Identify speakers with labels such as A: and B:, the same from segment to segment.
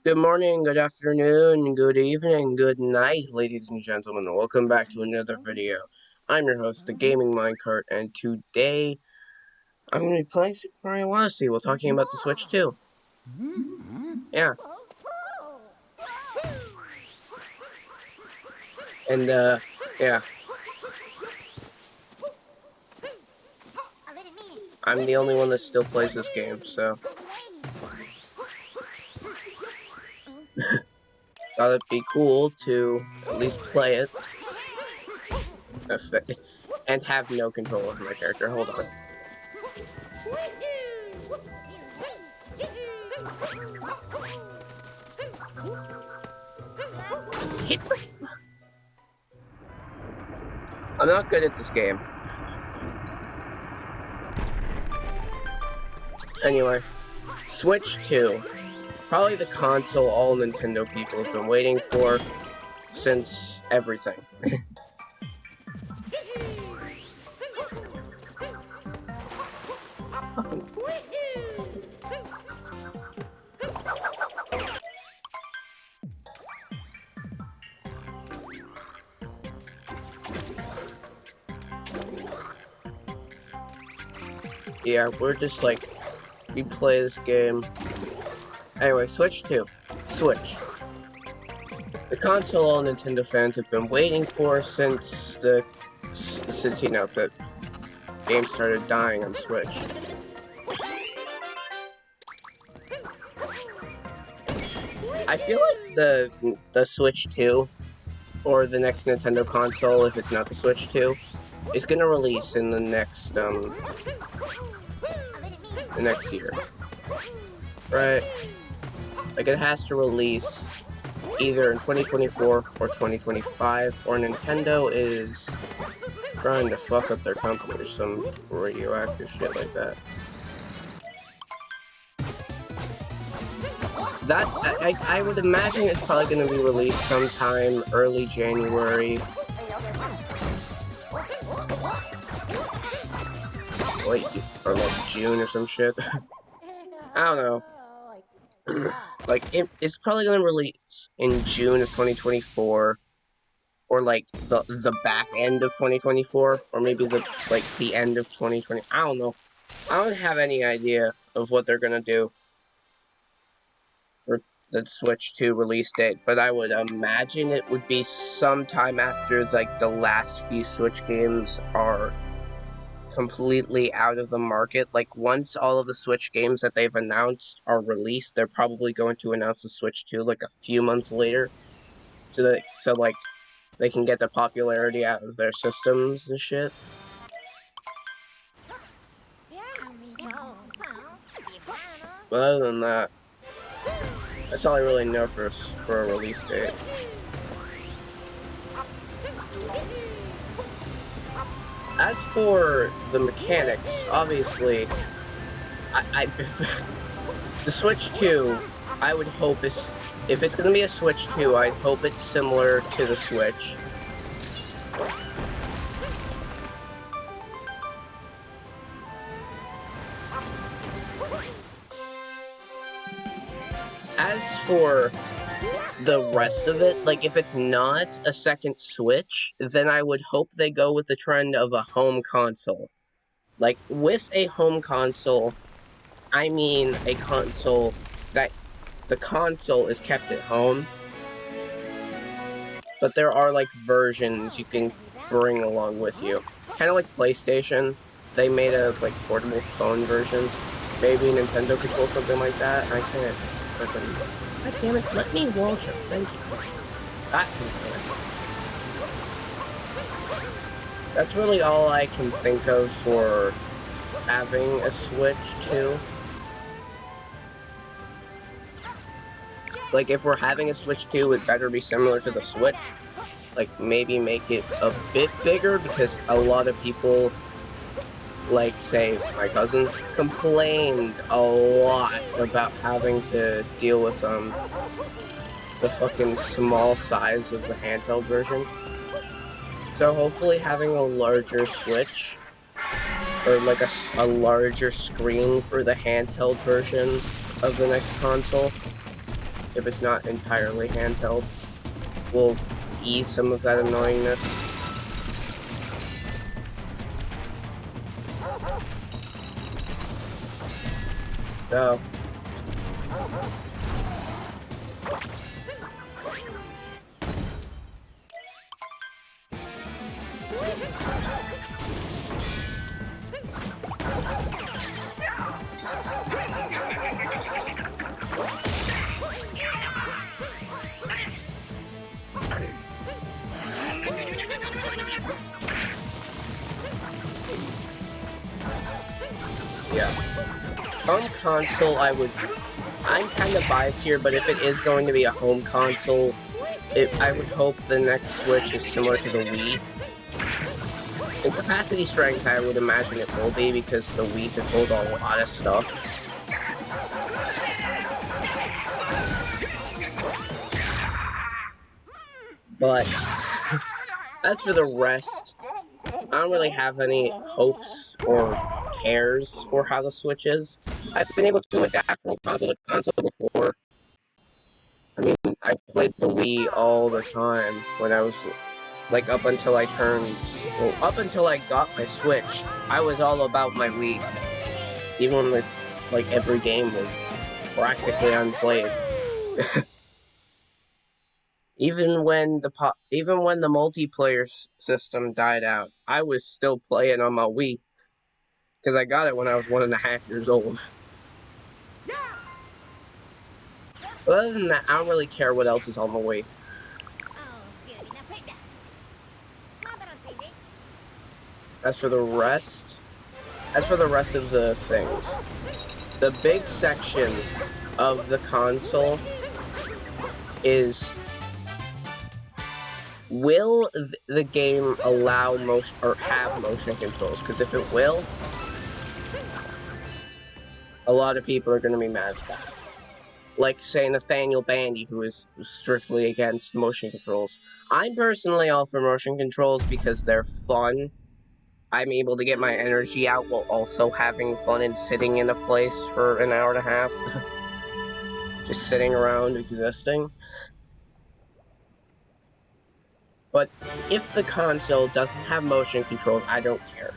A: Good morning, good afternoon, good evening, good night, ladies and gentlemen. Welcome back to another video. I'm your host, the Gaming Minecart, and today I'm going to be playing Super Mario Odyssey. We're talking about the Switch 2. Yeah. And, yeah. I'm the only one that still plays this game, so thought it'd be cool to at least play it and have no control over my character. Hold on. Hit the I'm not good at this game. Anyway, Switch 2. Probably the console all Nintendo people have been waiting for since everything. Yeah, we're just like, we play this game. Anyway, Switch 2. Switch. The console all Nintendo fans have been waiting for since the games started dying on Switch. I feel like the Switch 2, or the next Nintendo console, if it's not the Switch 2, is gonna release in the next year. Right? Like, it has to release either in 2024 or 2025, or Nintendo is trying to fuck up their company or some radioactive shit like that. I would imagine it's probably going to be released sometime early January. Wait, or like June or some shit. I don't know. Like, it's probably going to release in June of 2024, or like the back end of 2024, or maybe the end of 2020. I don't know. I don't have any idea of what they're going to do for the Switch 2 release date, but I would imagine it would be sometime after like the last few Switch games are completely out of the market. Like, once all of the Switch games that they've announced are released, they're probably going to announce the Switch 2 like a few months later, so like they can get the popularity out of their systems and shit. But other than that, that's all I really know for a release date. As for the mechanics, obviously, the Switch 2, I would hope is, if it's going to be a Switch 2, I hope it's similar to the Switch. As for the rest of it, like, if it's not a second Switch, then I would hope they go with the trend of a home console. Like, with a home console, I mean a console that the console is kept at home, but there are, like, versions you can bring along with you. Kind of like PlayStation, they made a, like, portable phone version. Maybe Nintendo could pull something like that. I can't. God damn it, let me launch it, thank you. That's really all I can think of for having a Switch 2. Like, if we're having a Switch 2, it better be similar to the Switch. Like, maybe make it a bit bigger, because a lot of people, like, say, my cousin, complained a lot about having to deal with, the fucking small size of the handheld version. So hopefully having a larger Switch, or like a larger screen for the handheld version of the next console, if it's not entirely handheld, will ease some of that annoyingness. So, yeah. Home console, I'm kind of biased here, but if it is going to be a home console, I would hope the next Switch is similar to the Wii. In capacity strength, I would imagine it will be, because the Wii could hold a lot of stuff. But, as for the rest, I don't really have any hopes or cares for how the Switch is. I've been able to adapt from console to console before. I mean, I played the Wii all the time when I was, like, up until I got my Switch. I was all about my Wii. Even when, like, every game was practically unplayed. Even when the multiplayer system died out, I was still playing on my Wii. Because I got it when I was 1.5 years old. But other than that, I don't really care what else is on the Wii. As for the rest of the things, the big section of the console is, will the game allow have motion controls? Because if it will, a lot of people are going to be mad at that. Like, say, Nathaniel Bandy, who is strictly against motion controls. I'm personally all for motion controls because they're fun. I'm able to get my energy out while also having fun and sitting in a place for an hour and a half. Just sitting around existing. But if the console doesn't have motion controls, I don't care.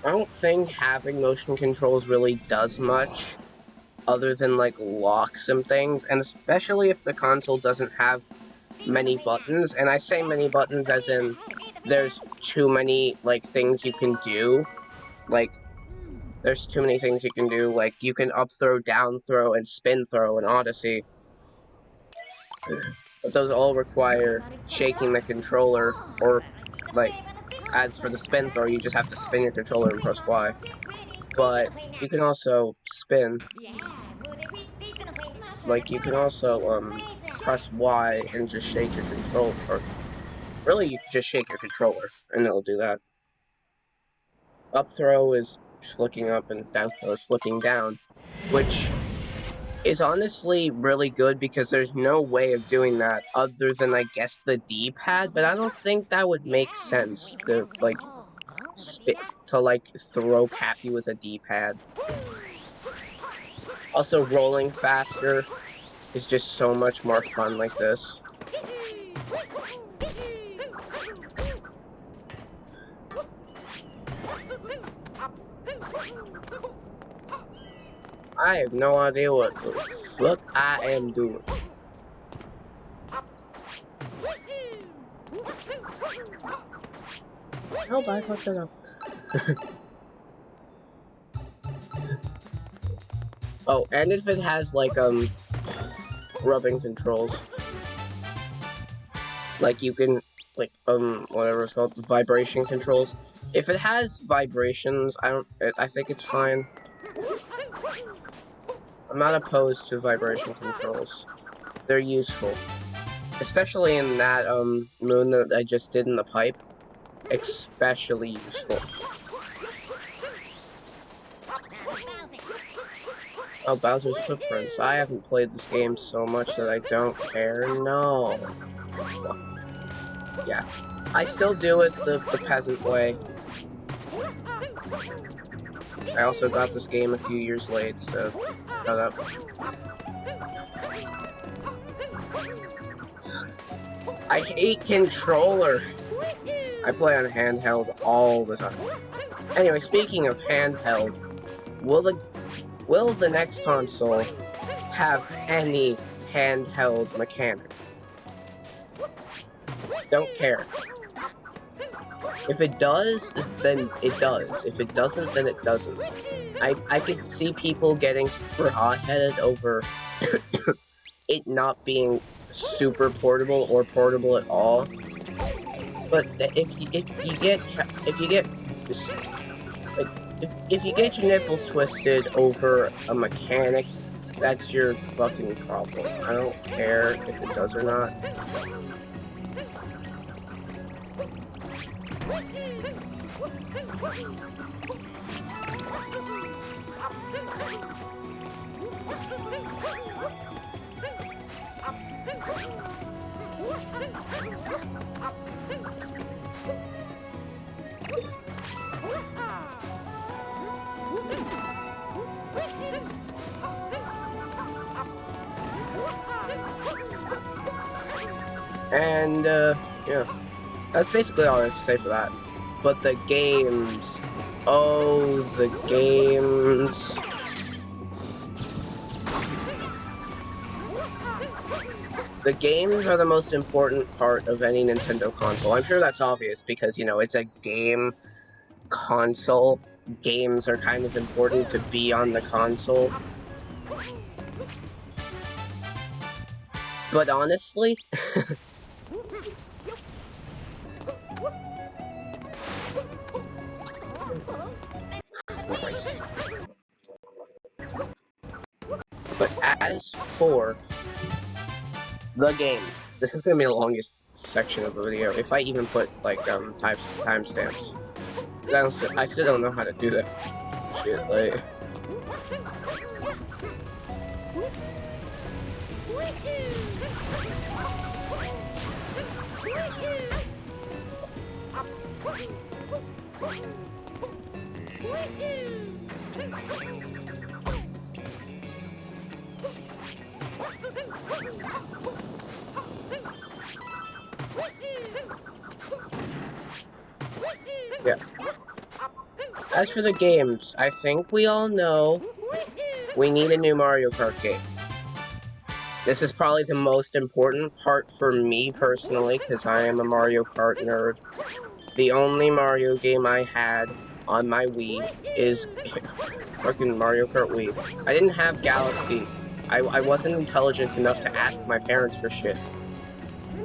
A: I don't think having motion controls really does much, other than, like, lock some things, and especially if the console doesn't have many buttons, and I say many buttons as in there's too many, like, things you can do. Like, there's too many things you can do, like, you can up throw, down throw, and spin throw in Odyssey. But those all require shaking the controller, or, like, as for the spin throw, you just have to spin your controller and press Y. But you can also spin. Like, you can also, press Y and just shake your controller, or really, you can just shake your controller, and it'll do that. Up throw is flicking up, and down throw is flicking down, which is honestly really good because there's no way of doing that other than, I guess, the D-pad, but I don't think that would make sense to, like, throw Cappy with a D-pad. Also, rolling faster is just so much more fun like this. I have no idea what the fuck I am doing. Nope, I fucked it up. Oh, and if it has, like, rubbing controls. Like, you can, like, whatever it's called, vibration controls. If it has vibrations, I think it's fine. I'm not opposed to vibration controls. They're useful. Especially in that, moon that I just did in the pipe. Especially useful. Oh, Bowser's Footprints. I haven't played this game so much that I don't care. No. Fuck. Yeah. I still do it the peasant way. I also got this game a few years late, so shut up. I hate controller. I play on handheld all the time. Anyway, speaking of handheld, will the next console have any handheld mechanic? Don't care. If it does, then it does. If it doesn't, then it doesn't. I could see people getting super hot-headed over it not being super portable or portable at all. But if you get like if you get your nipples twisted over a mechanic, that's your fucking problem. I don't care if it does or not. And, yeah. That's basically all I have to say for that. But the games. Oh, the games. The games are the most important part of any Nintendo console. I'm sure that's obvious because, you know, it's a game console. Games are kind of important to be on the console. But honestly, but as for the game, this is gonna be the longest section of the video, if I even put, like, timestamps. I still don't know how to do that shit, like... Yeah. As for the games, I think we all know we need a new Mario Kart game. This is probably the most important part for me personally, because I am a Mario Kart nerd. The only Mario game I had on my Wii is fucking Mario Kart Wii. I didn't have Galaxy. I wasn't intelligent enough to ask my parents for shit.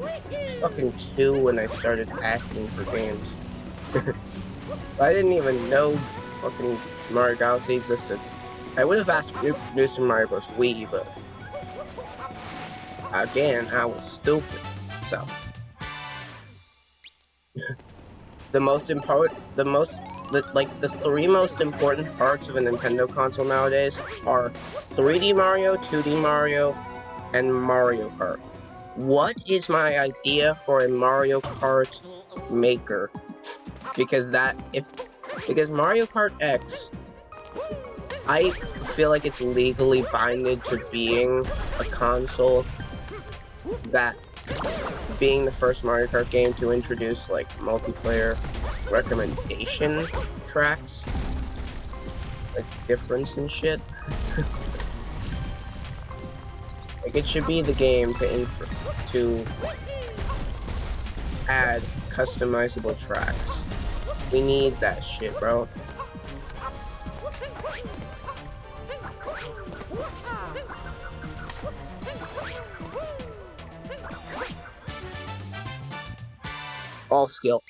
A: I was fucking 2 when I started asking for games. I didn't even know fucking Mario Galaxy existed. I would have asked New Super Mario Bros. Wii, but again, I was stupid. So the three most important parts of a Nintendo console nowadays are 3D Mario, 2D Mario, and Mario Kart. What is my idea for a Mario Kart maker? Because Mario Kart X, I feel like it's legally binded to being a console that being the first Mario Kart game to introduce, like, multiplayer recommendation tracks, like, difference and shit. Like, it should be the game to add customizable tracks. We need that shit, bro. All skill.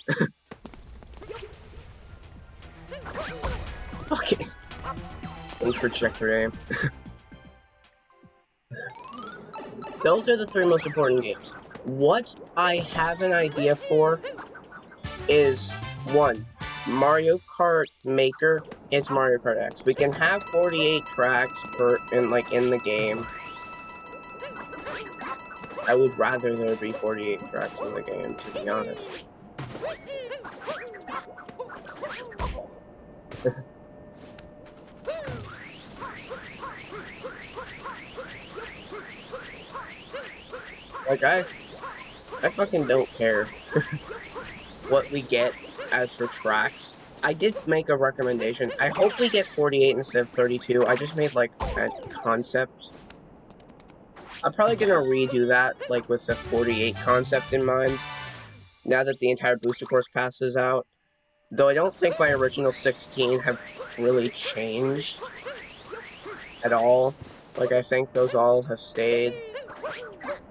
A: Fucking trajectory aim. Those are the 3 most important games. What I have an idea for is 1. Mario Kart Maker is Mario Kart X. We can have 48 tracks in the game. I would rather there be 48 tracks in the game, to be honest. Like, I fucking don't care what we get as for tracks. I did make a recommendation. I hope we get 48 instead of 32. I just made, like, a concept. I'm probably gonna redo that, like, with the 48 concept in mind, now that the entire booster course passes out. Though I don't think my original 16 have really changed at all. Like, I think those all have stayed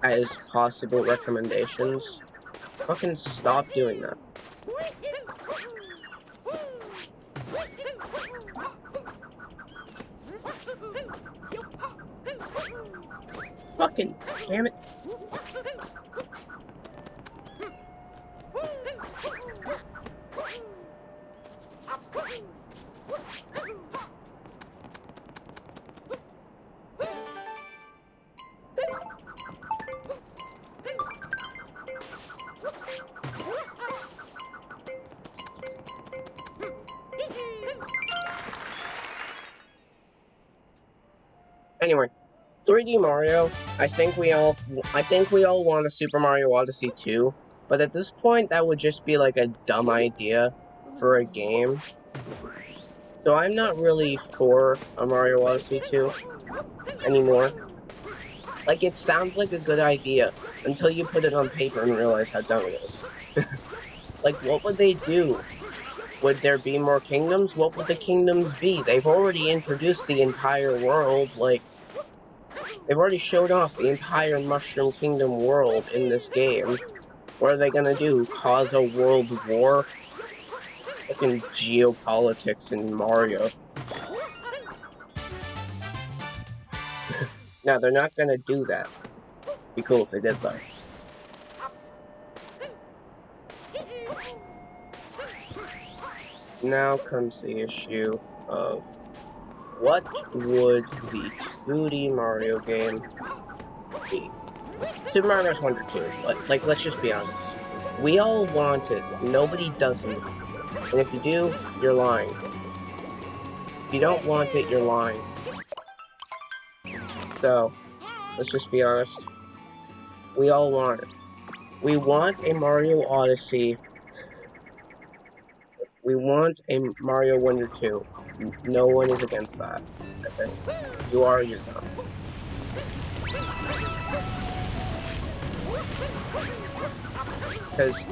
A: as possible recommendations. Fucking stop doing that. Fucking damn it. Anyway, 3D Mario, I think we all want a Super Mario Odyssey 2, but at this point that would just be like a dumb idea for a game. So I'm not really for a Mario Odyssey 2 anymore. Like, it sounds like a good idea until you put it on paper and realize how dumb it is. Like, what would they do? Would there be more kingdoms? What would the kingdoms be? They've already introduced the entire world, like, they've already showed off the entire Mushroom Kingdom world in this game. What are they gonna do? Cause a world war? Fucking geopolitics in Mario. No, they're not gonna do that. Be cool if they did, though. Now comes the issue of what would the 2D Mario game be? Super Mario Bros. Wonder 2. Like, let's just be honest. We all want it. Nobody doesn't. And if you do, you're lying. If you don't want it, you're lying. So, let's just be honest. We all want it. We want a Mario Odyssey. We want a Mario Wonder 2. No one is against that. Okay? If you are, you're dumb. Because,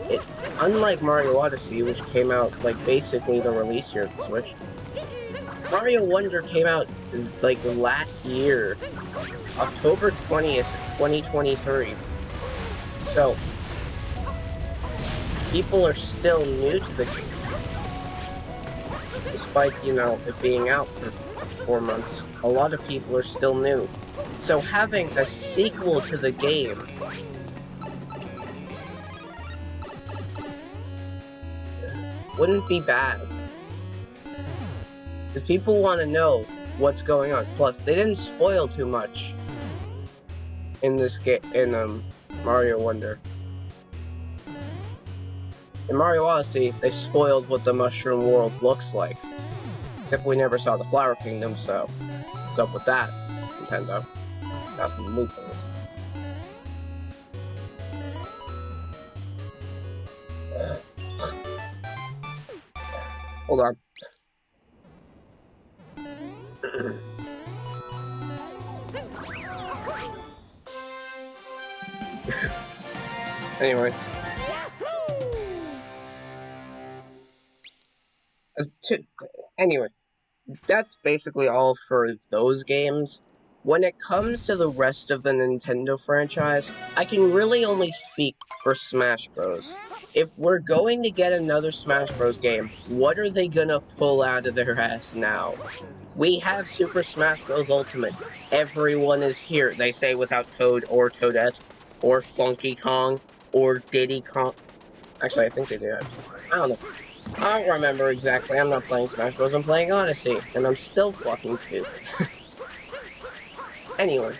A: unlike Mario Odyssey, which came out, like, basically the release year of the Switch, Mario Wonder came out, like, last year, October 20th, 2023. So, people are still new to the game. Despite, you know, it being out for 4 months, a lot of people are still new. So having a sequel to the game wouldn't be bad. Because people want to know what's going on. Plus, they didn't spoil too much in this game, in Mario Wonder. In Mario Odyssey, they spoiled what the Mushroom World looks like. Except we never saw the Flower Kingdom, so what's up with that, Nintendo? That's some loopholes. Hold on. Anyway. Anyway, that's basically all for those games. When it comes to the rest of the Nintendo franchise, I can really only speak for Smash Bros. If we're going to get another Smash Bros. Game, what are they gonna pull out of their ass now? We have Super Smash Bros. Ultimate. Everyone is here, they say, without Toad or Toadette, or Funky Kong, or Diddy Kong. Actually, I think they do. I don't know. I don't remember exactly. I'm not playing Smash Bros. I'm playing Odyssey, and I'm still fucking stupid. Anyway.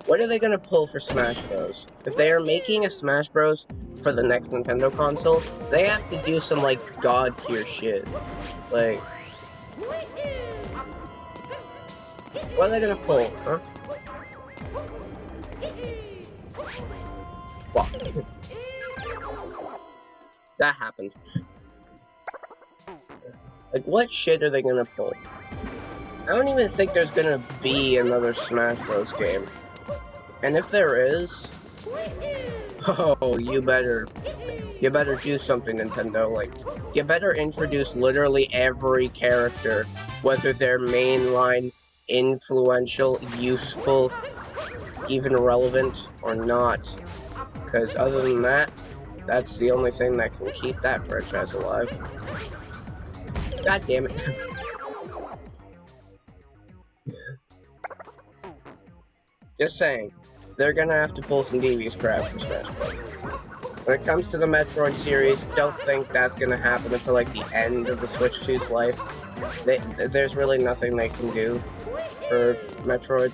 A: What are they gonna pull for Smash Bros? If they are making a Smash Bros for the next Nintendo console, they have to do some, like, god tier shit. Like, what are they gonna pull, huh? Fuck. That happened. Like, what shit are they gonna pull? I don't even think there's gonna be another Smash Bros. Game. And if there is... Oh, you better do something, Nintendo. Like, you better introduce literally every character, whether they're mainline, influential, useful, even relevant, or not. Because other than that, that's the only thing that can keep that franchise alive. God damn it. Just saying, they're gonna have to pull some devious crap for Smash Bros. When it comes to the Metroid series, don't think that's gonna happen until like the end of the Switch 2's life. There's really nothing they can do for Metroid.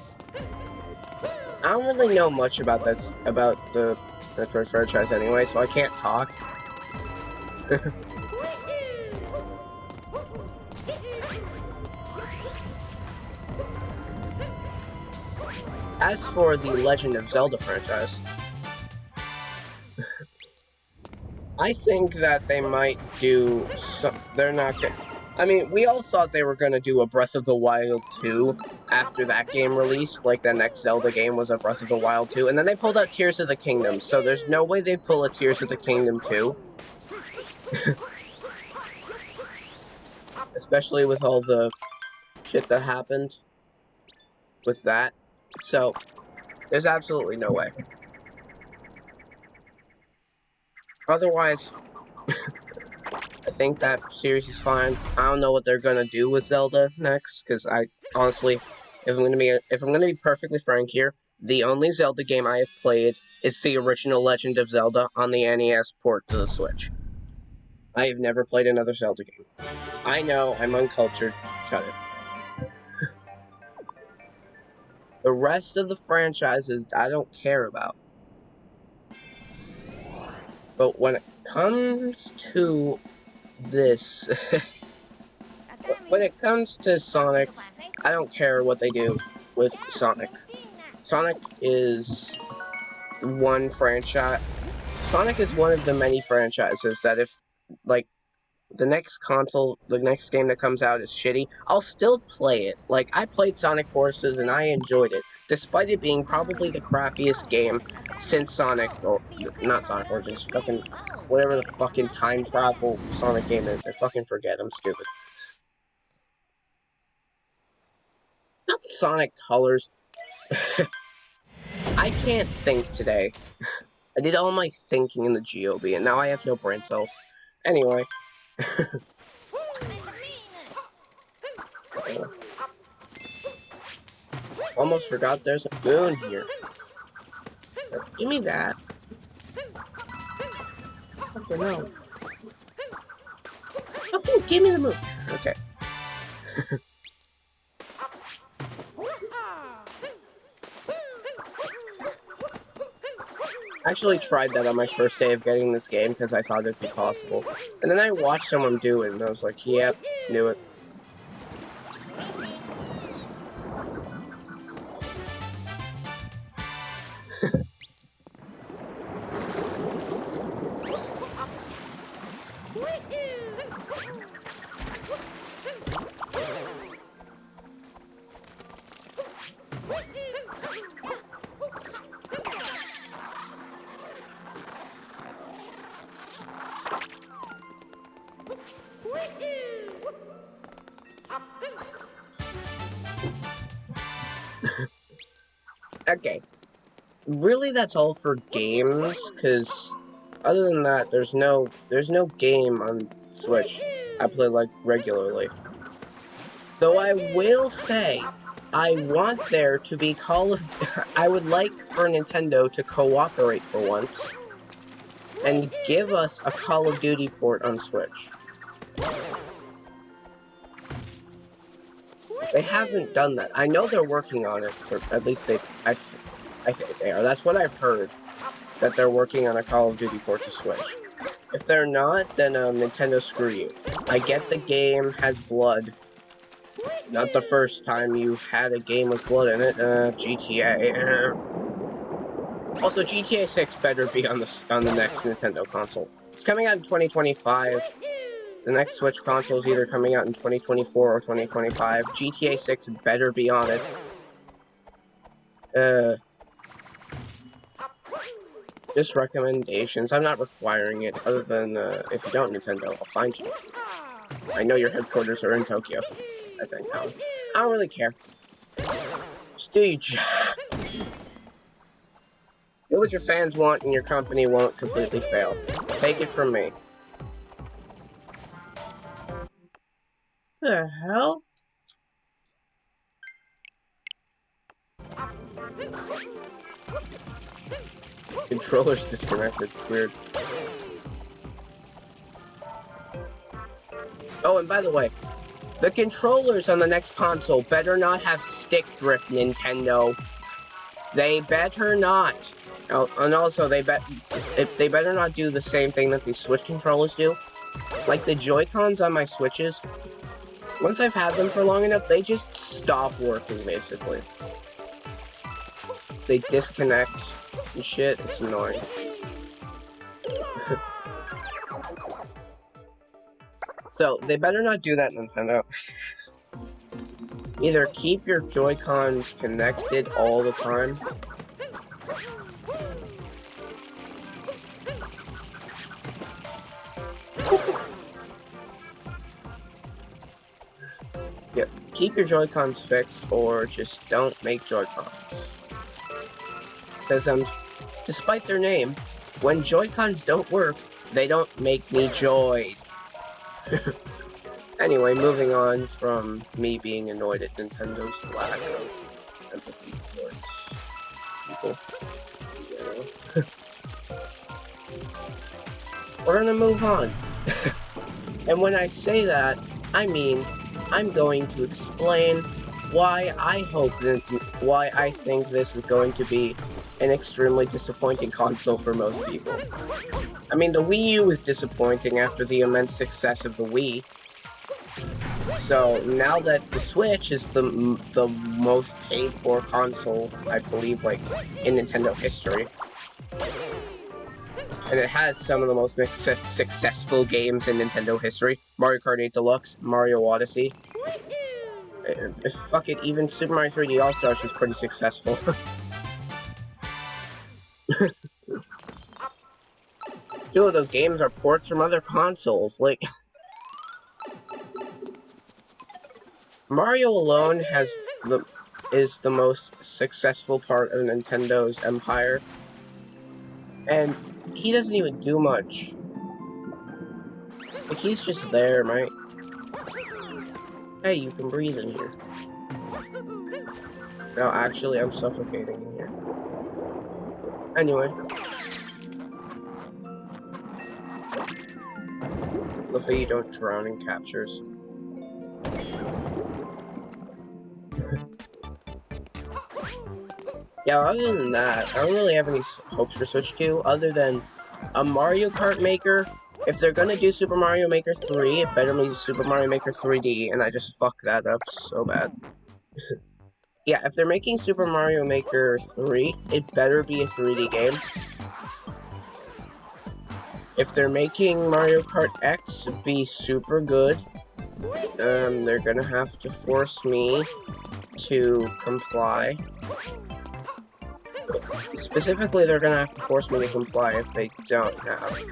A: I don't really know much about the Metroid franchise anyway, so I can't talk. As for the Legend of Zelda franchise, I think that they might do some... They're not gonna... I mean, we all thought they were gonna do a Breath of the Wild 2 after that game released. Like, the next Zelda game was a Breath of the Wild 2. And then they pulled out Tears of the Kingdom, so there's no way they pull a Tears of the Kingdom 2. Especially with all the shit that happened with that. So, there's absolutely no way. Otherwise, I think that series is fine. I don't know what they're gonna do with Zelda next, because I honestly, if I'm gonna be perfectly frank here, the only Zelda game I have played is the original Legend of Zelda on the NES port to the Switch. I have never played another Zelda game. I know, I'm uncultured. Shut it. The rest of the franchises I don't care about. But when it comes to this, when it comes to Sonic, I don't care what they do with Sonic. Sonic is one franchise. Sonic is one of the many franchises that if, like, the next game that comes out is shitty, I'll still play it. Like, I played Sonic Forces and I enjoyed it, despite it being probably the crappiest game since Sonic, or not Sonic Origins, fucking, whatever the fucking time travel Sonic game is. I fucking forget, I'm stupid. Not Sonic Colors. I can't think today. I did all my thinking in the GOB, and now I have no brain cells. Anyway. Almost forgot there's a moon here. Give me that. Okay, no. Okay, give me the moon. Okay. I actually tried that on my first day of getting this game because I thought it'd be possible. And then I watched someone do it and I was like, yep, knew it. Okay. Really, that's all for games, because other than that, there's no game on Switch I play, like, regularly. Though I will say, I want there to be I would like for Nintendo to cooperate for once, and give us a Call of Duty port on Switch. They haven't done that. I know they're working on it, or at least I think they are. That's what I've heard, that they're working on a Call of Duty port to Switch. If they're not, then Nintendo, screw you. I get the game has blood. It's not the first time you've had a game with blood in it. GTA. Also, GTA 6 better be on the next Nintendo console. It's coming out in 2025. The next Switch console is either coming out in 2024 or 2025. GTA 6 better be on it. Just recommendations. I'm not requiring it, other than if you don't Nintendo, I'll find you. I know your headquarters are in Tokyo, I think. I don't really care. Just do your job. Do what your fans want and your company won't completely fail. Take it from me. The hell? Controller's disconnected. Weird. Oh, and by the way, the controllers on the next console better not have stick drift, Nintendo. They better not. Oh, and also, they better not do the same thing that these Switch controllers do. Like the Joy-Cons on my Switches, once I've had them for long enough, they just stop working, basically. They disconnect and shit. It's annoying. So, they better not do that, Nintendo. Either keep your Joy-Cons connected all the time, yeah, keep your Joy-Cons fixed, or just don't make Joy-Cons. Because, despite their name, when Joy-Cons don't work, they don't make me joyed. Anyway, moving on from me being annoyed at Nintendo's lack of empathy towards people. We're gonna move on. And when I say that, I mean, I'm going to explain why I think this is going to be an extremely disappointing console for most people. I mean, the Wii U is disappointing after the immense success of the Wii. So, now that the Switch is the most paid-for console, I believe, like, in Nintendo history, and it has some of the most successful games in Nintendo history. Mario Kart 8 Deluxe, Mario Odyssey. Fuck it, even Super Mario 3D All-Stars was pretty successful. Two of those games are ports from other consoles, like... Mario alone is the most successful part of Nintendo's empire. And he doesn't even do much. Like, he's just there, mate. Hey, you can breathe in here. No, actually, I'm suffocating in here. Anyway. Love how you don't drown in captures. Yeah, other than that, I don't really have any hopes for Switch 2, other than a Mario Kart Maker. If they're gonna do Super Mario Maker 3, it better be Super Mario Maker 3D, and I just fucked that up so bad. Yeah, if they're making Super Mario Maker 3, it better be a 3D game. If they're making Mario Kart X be super good, they're gonna have to force me to comply. Specifically, they're gonna have to force me to comply if they don't have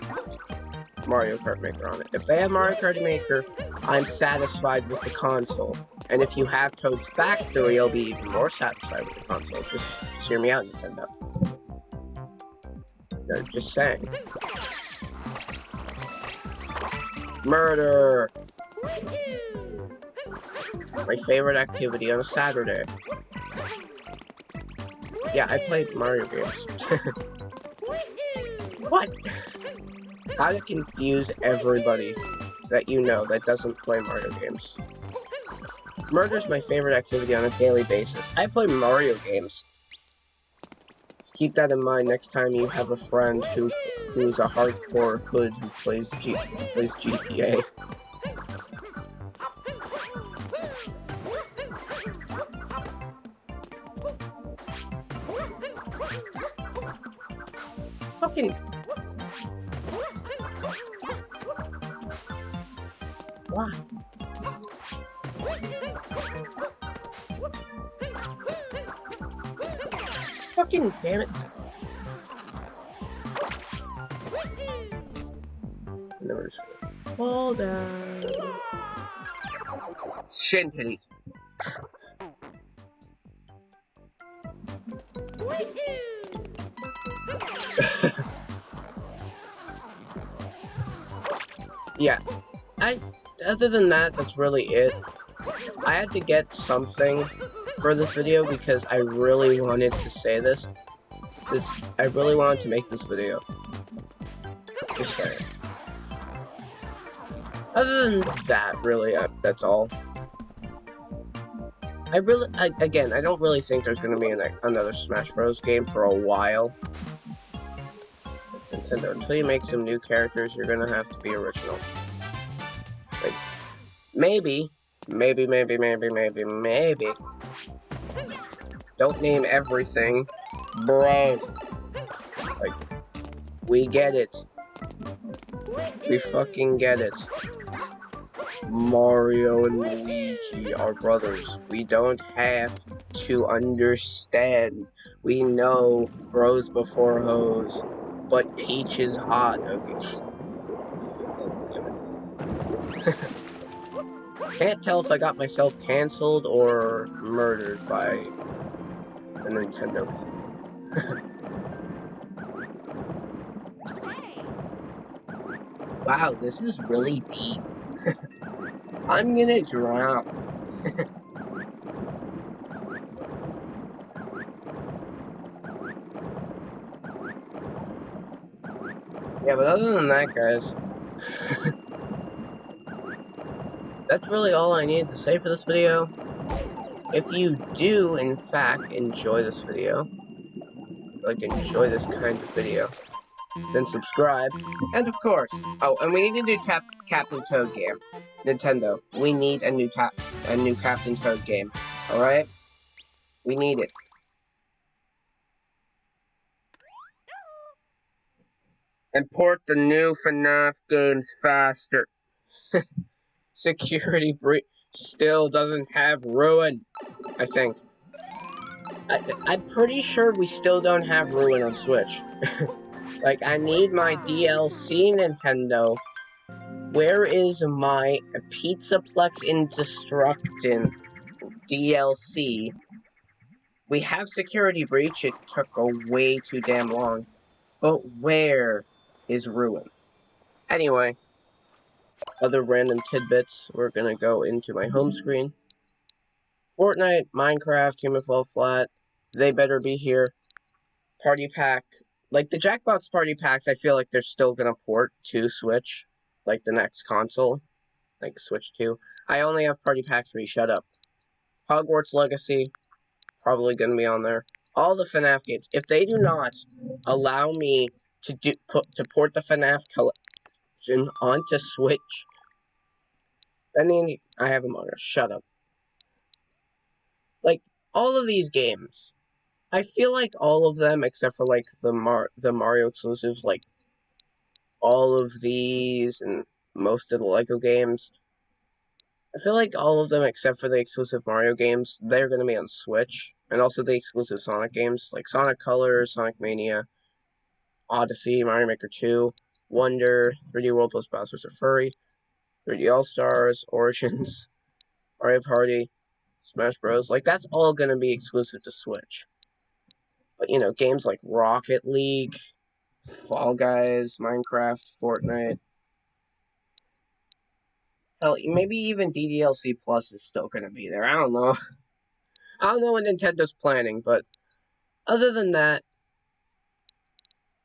A: Mario Kart Maker on it. If they have Mario Kart Maker, I'm satisfied with the console. And if you have Toad's Factory, I'll be even more satisfied with the console. Just hear me out, Nintendo. No, just saying. Murder! My favorite activity on a Saturday. Yeah, I played Mario games. What? How to confuse everybody that you know that doesn't play Mario games. Murder's my favorite activity on a daily basis. I play Mario games. Keep that in mind next time you have a friend who's a hardcore hood who plays GTA. Fucking... Wow. Fucking damn it. And then we're just gonna fall down. Shin titties. Yeah. Other than that, that's really it. I had to get something for this video because I really wanted to say this. I really wanted to make this video. Just saying. Other than that, really, that's all. Again, I don't really think there's going to be another Smash Bros. Game for a while. Nintendo, until you make some new characters, you're going to have to be original. Like, maybe. Don't name everything. Bro. Like, we get it. We fucking get it. Mario and Luigi are brothers. We don't have to understand. We know bros before hoes. But Peach is hot. Okay. Can't tell if I got myself canceled or murdered by the Nintendo. Wow, this is really deep. I'm gonna drown. Yeah, but other than that, guys, that's really all I needed to say for this video. If you do, in fact, enjoy this video, like enjoy this kind of video, then subscribe. And of course, oh, and we need a new Captain Toad game. Nintendo, we need a new Captain Toad game. Alright? We need it. And port the new FNAF games faster. Security breach still doesn't have Ruin, I think. I'm pretty sure we still don't have Ruin on Switch. Like, I need my DLC, Nintendo. Where is my Pizzaplex Indestruction DLC? We have Security Breach, it took way too damn long. But where is Ruin? Anyway, other random tidbits, we're gonna go into my home screen. Fortnite, Minecraft, Human Fall Flat, they better be here. Party Pack. Like, the Jackbox Party Packs, I feel like they're still gonna port to Switch. Like, the next console. Like, Switch 2. I only have Party Pack 3, shut up. Hogwarts Legacy, probably gonna be on there. All the FNAF games. If they do not allow me to port the FNAF collection onto Switch, then I have them on there. Shut up. Like, all of these games, I feel like all of them, except for, like, the Mario exclusives, like, all of these and most of the Lego games, I feel like all of them, except for the exclusive Mario games, they're going to be on Switch. And also the exclusive Sonic games, like Sonic Colors, Sonic Mania, Odyssey, Mario Maker 2, Wonder, 3D World plus Bowser's Furry, 3D All-Stars, Origins, Mario Party, Smash Bros. Like, that's all going to be exclusive to Switch. But, you know, games like Rocket League, Fall Guys, Minecraft, Fortnite, hell, maybe even DDLC Plus is still going to be there. I don't know. I don't know what Nintendo's planning, but other than that,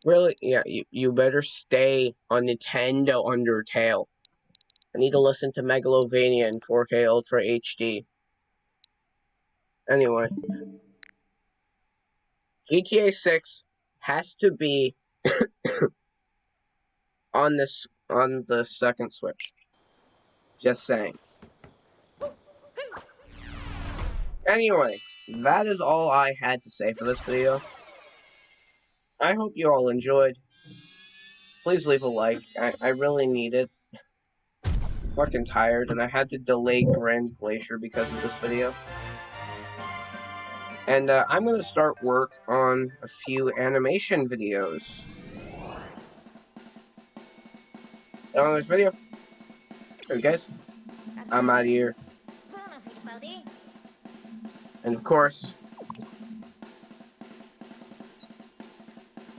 A: really, yeah, you better stay on Nintendo Undertale. I need to listen to Megalovania in 4K Ultra HD. Anyway, GTA 6 has to be on the second Switch. Just saying. Anyway, that is all I had to say for this video. I hope you all enjoyed. Please leave a like. I really need it. I'm fucking tired, and I had to delay Grand Glacier because of this video. And I'm gonna start work on a few animation videos. And on this video, alright guys, I'm out of here. And of course,